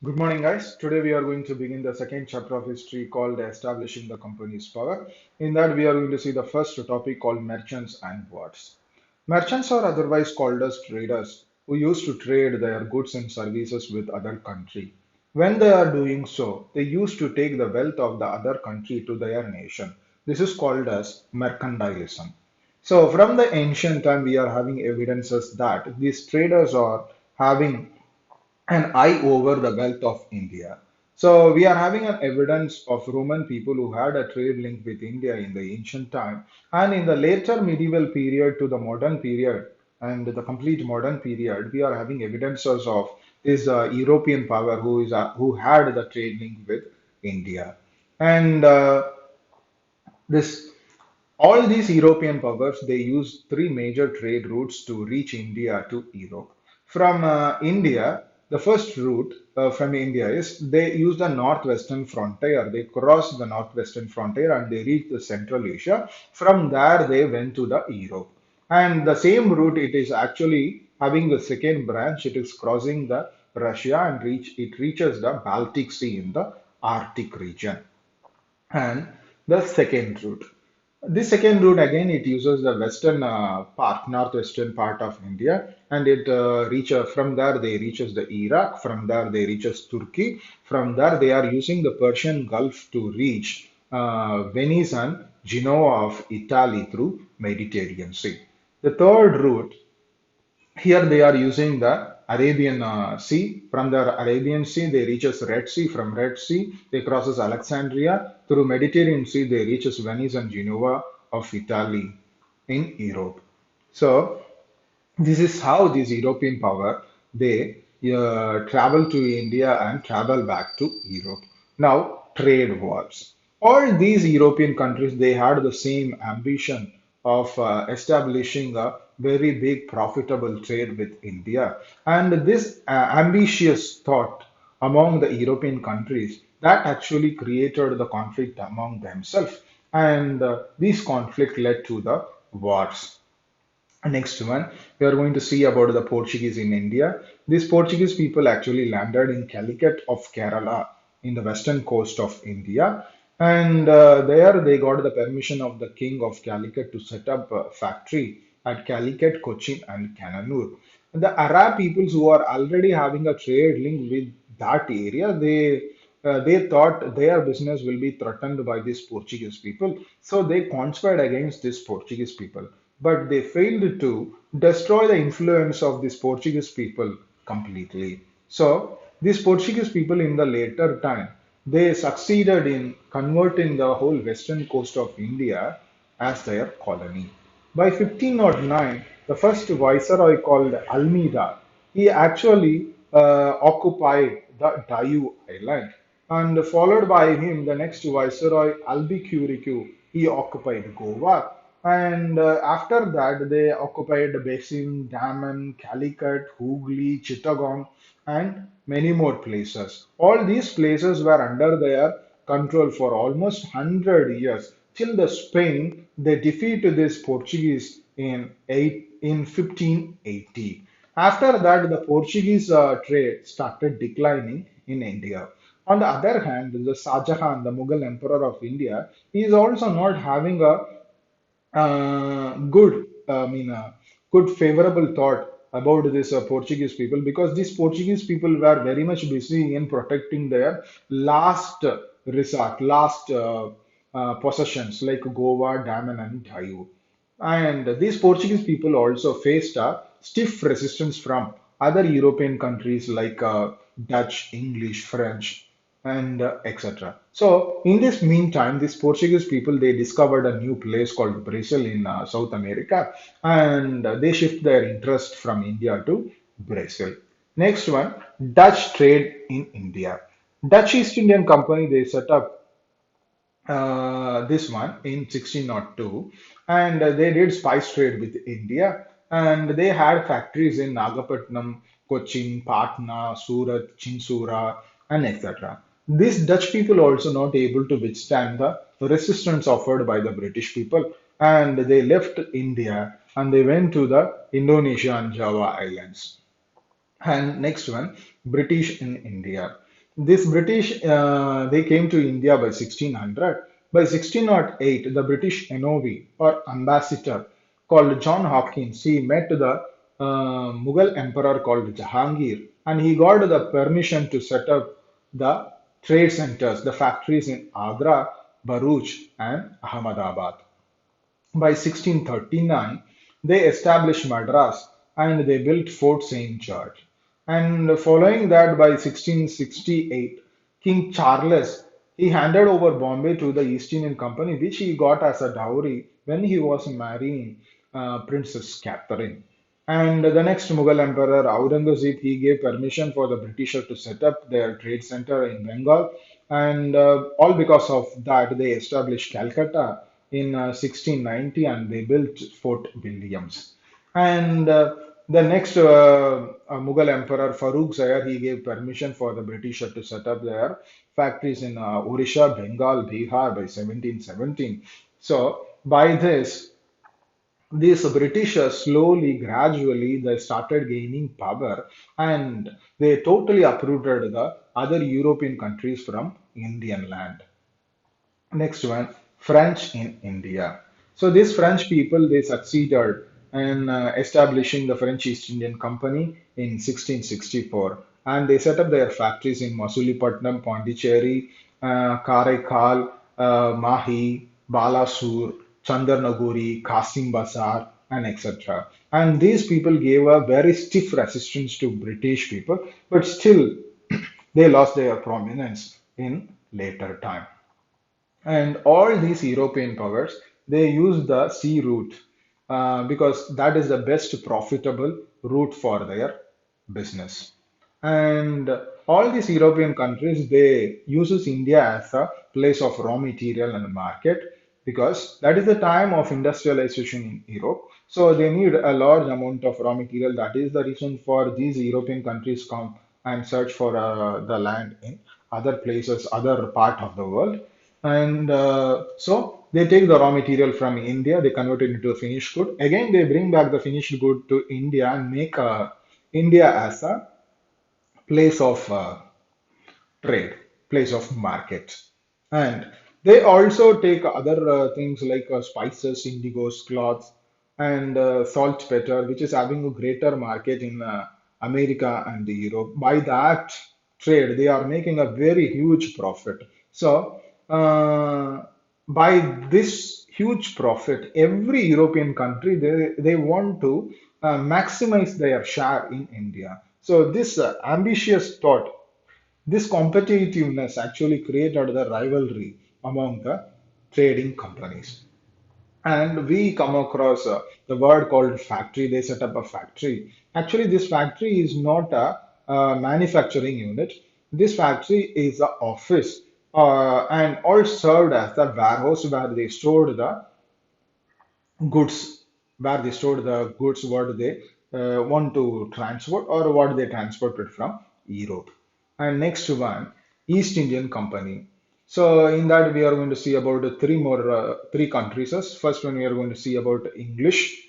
Good morning, guys. Today we are going to begin the second chapter of history called Establishing the Company's Power. In that, we are going to see the first topic called merchants and wards. Merchants are otherwise called as traders who used to trade their goods and services with other country. When they are doing so, they used to take the wealth of the other country to their nation. This is called as mercantilism. So, from the ancient time, we are having evidences that these traders are having an eye over the wealth of India. So we are having an evidence of Roman people who had a trade link with India in the ancient time, and in the later medieval period to the modern period and the complete modern period, we are having evidences of this European power who had the trade link with India, and this all these European powers, they used three major trade routes to reach India to Europe. From India, the first route from India is they use the northwestern frontier. They crossed the northwestern frontier and they reached the Central Asia. From there, they went to the Europe. And the same route, it is actually having the second branch. It is crossing the Russia and it reaches the Baltic Sea in the Arctic region. And the second route. This second route again, it uses the western part, northwestern part of India, and it from there they reaches the Iraq. From there they reaches Turkey. From there they are using the Persian Gulf to reach Venice and Genoa of Italy through Mediterranean Sea. The third route here they are using the Arabian Sea. From the Arabian Sea, they reaches Red Sea. From Red Sea, they crosses Alexandria. Through Mediterranean Sea, they reaches Venice and Genova of Italy in Europe. So this is how this European power they travel to India and travel back to Europe. Now trade wars. All these European countries they had the same ambition of establishing a very big profitable trade with India, and this ambitious thought among the European countries that actually created the conflict among themselves, and this conflict led to the wars. Next one, we are going to see about the Portuguese in India. These Portuguese people actually landed in Calicut of Kerala in the western coast of India. And there they got the permission of the king of Calicut to set up a factory at Calicut, Cochin, and Kannur. The Arab peoples who are already having a trade link with that area, they thought their business will be threatened by these Portuguese people. So they conspired against these Portuguese people, but they failed to destroy the influence of these Portuguese people completely. So these Portuguese people in the later time, they succeeded in converting the whole western coast of India as their colony. By 1509, the first viceroy called Almeida, he actually occupied the Diu Island, and followed by him, the next viceroy Albuquerque, he occupied Goa, and after that they occupied Basin, Daman, Calicut, Hooghly, Chittagong, and many more places. All these places were under their control for almost 100 years till the Spain they defeated this Portuguese in 1580. After that, the Portuguese trade started declining in India. On the other hand, the Shah Jahan, the Mughal emperor of India, he is also not having a good, good favorable thought about this Portuguese people, because these Portuguese people were very much busy in protecting their last resort, last possessions like Goa, Daman, and Diu. And these Portuguese people also faced a stiff resistance from other European countries like Dutch, English, French, and etc. So, in this meantime, these Portuguese people they discovered a new place called Brazil in South America, and they shift their interest from India to Brazil. Next one, Dutch trade in India. Dutch East Indian Company they set up this one in 1602, and they did spice trade with India, and they had factories in Nagapattinam, Cochin, Patna, Surat, Chinsura, and etc. These Dutch people also not able to withstand the resistance offered by the British people, and they left India and they went to the Indonesia and Java islands. And next one, British in India. This British, they came to India by 1600. By 1608, the British envoy or ambassador called John Hopkins, he met the Mughal emperor called Jahangir, and he got the permission to set up the trade centers, the factories in Agra, Bharuch, and Ahmedabad. By 1639, they established Madras and they built Fort St. George. And following that, by 1668, King Charles he handed over Bombay to the East Indian Company, which he got as a dowry when he was marrying Princess Catherine. And the next Mughal emperor Aurangzeb he gave permission for the British to set up their trade center in Bengal, and all because of that they established Calcutta in 1690 and they built Fort Williams. And the next Mughal emperor Farooq Zayar he gave permission for the British to set up their factories in Odisha, Bengal, Bihar by 1717. So by this these Britishers slowly, gradually, they started gaining power and they totally uprooted the other European countries from Indian land. Next one, French in India. So these French people, they succeeded in establishing the French East Indian Company in 1664. And they set up their factories in Masulipatam, Pondicherry, Karaikal, Mahi, Balasur, Chandarnaguri, Kasim Bazar, and etc. And these people gave a very stiff resistance to British people, but still they lost their prominence in later time. And all these European powers, they use the sea route because that is the best profitable route for their business. And all these European countries, they uses India as a place of raw material and market because that is the time of industrialization in Europe. So they need a large amount of raw material. That is the reason for these European countries come and search for the land in other places, other part of the world. And so they take the raw material from India, they convert it into a finished good. Again, they bring back the finished good to India and make India as a place of trade, place of market. And they also take other things like spices, indigos, cloths, and salt pepper, which is having a greater market in America and Europe. By that trade, they are making a very huge profit. So, by this huge profit, every European country they want to maximize their share in India. So, this ambitious thought this competitiveness actually created the rivalry among the trading companies. And we come across the word called factory. They set up a factory. Actually, this factory is not a manufacturing unit. This factory is an office and all served as the warehouse where they stored the goods, what they want to transport or what they transported from Europe. And next one, East Indian Company. So in that we are going to see about three countries. First one we are going to see about English.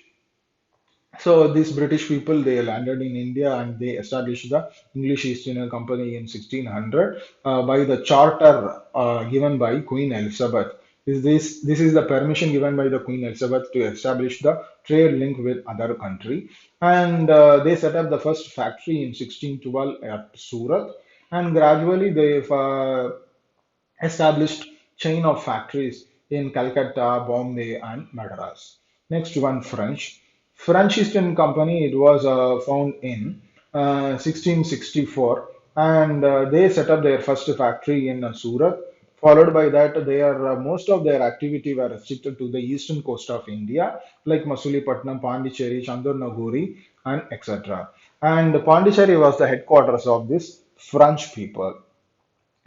So these British people they landed in India and they established the English East India Company in 1600 by the charter given by Queen Elizabeth. This is the permission given by the Queen Elizabeth to establish the trade link with other country, and they set up the first factory in 1612 at Surat, and gradually they've established chain of factories in Calcutta, Bombay, and Madras. Next one, French. French East Indian Company, it was found in 1664 and they set up their first factory in Surat. Followed by that, most of their activity were restricted to the eastern coast of India, like Masulipatam, Pondicherry, Chandarnaguri, and etc. And Pondicherry was the headquarters of this French people.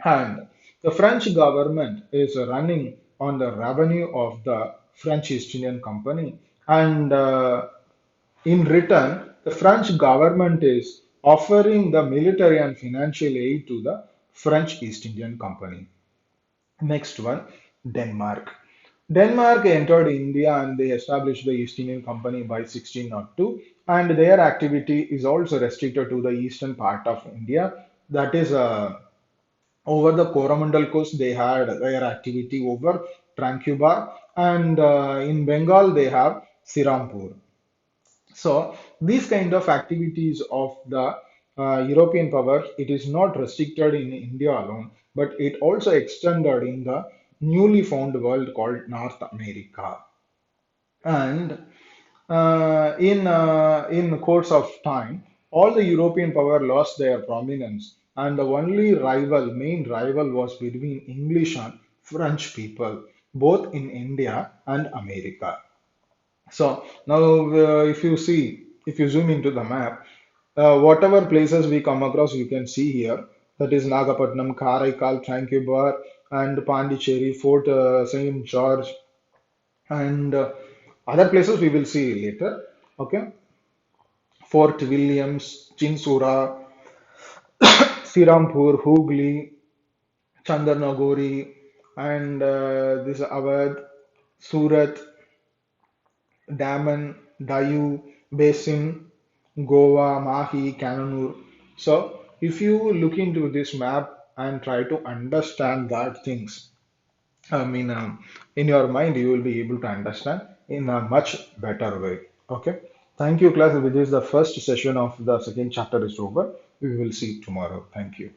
And the French government is running on the revenue of the French East Indian Company. And in return, the French government is offering the military and financial aid to the French East Indian Company. Next one, Denmark. Denmark entered India and they established the East Indian Company by 1602, and their activity is also restricted to the eastern part of India, that is Over the Coromandel coast, they had their activity over Tranquebar, and in Bengal, they have Sirampur. So these kind of activities of the European powers, it is not restricted in India alone, but it also extended in the newly found world called North America. And in the course of time, all the European power lost their prominence, and the only main rival, was between English and French people, both in India and America. So now, if you zoom into the map, whatever places we come across, you can see here. That is Nagapattinam, Karaikal, Tranquebar, and Pondicherry, Fort St. George, and other places we will see later. Okay, Fort Williams, Chinsura, Sirampur, Hooghly, Chandernagori, and this Awadh, Surat, Daman, Dayu, Basin, Goa, Mahi, Kannur. So, if you look into this map and try to understand that things, I mean, in your mind, you will be able to understand in a much better way. Okay. Thank you, class. With this, the first session of the second chapter is over. We will see tomorrow. Thank you.